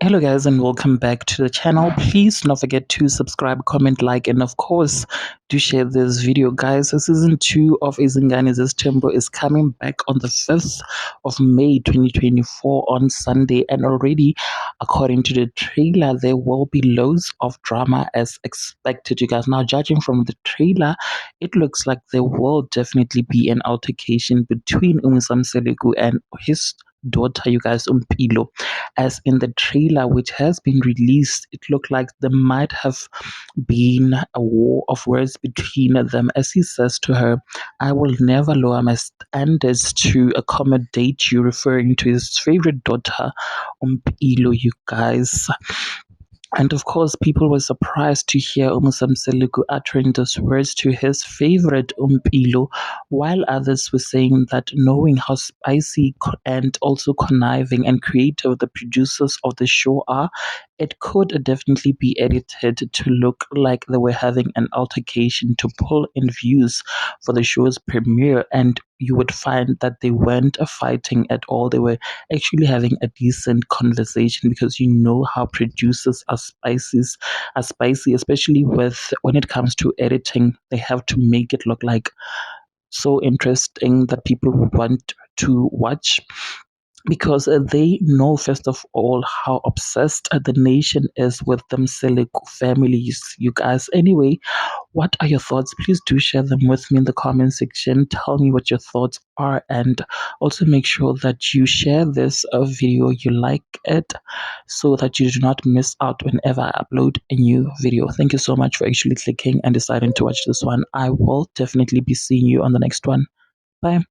Hello guys and welcome back to the channel. Please do not forget to subscribe, comment, like, and of course do share this video guys. Season 2 of Izingane Zesithembu is coming back on the 5th of May 2024 on Sunday, and already according to the trailer there will be loads of drama as expected, you guys. Now judging from the trailer, it looks like there will definitely be an altercation between Umisam Seleku and his daughter, you guys, Umpilo. As in the trailer which has been released, it looked like there might have been a war of words between them, as he says to her, I will never lower my standards to accommodate you, referring to his favorite daughter, Umpilo, you guys. And of course, people were surprised to hear Umusam Seliku uttering those words to his favorite Umpilo, while others were saying that knowing how spicy and also conniving and creative the producers of the show are, it could definitely be edited to look like they were having an altercation to pull in views for the show's premiere, and you would find that they weren't fighting at all. They were actually having a decent conversation, because you know how producers are spicy, especially with when it comes to editing. They have to make it look like so interesting that people would want to watch, because they know first of all how obsessed the nation is with them Seliku families, you guys. Anyway, what are your thoughts? Please do share them with me in the comment section. Tell me what your thoughts are, and also make sure that you share this video, you like it, so that you do not miss out whenever I upload a new video. Thank you so much for actually clicking and deciding to watch this one. I will definitely be seeing you on the next one. Bye.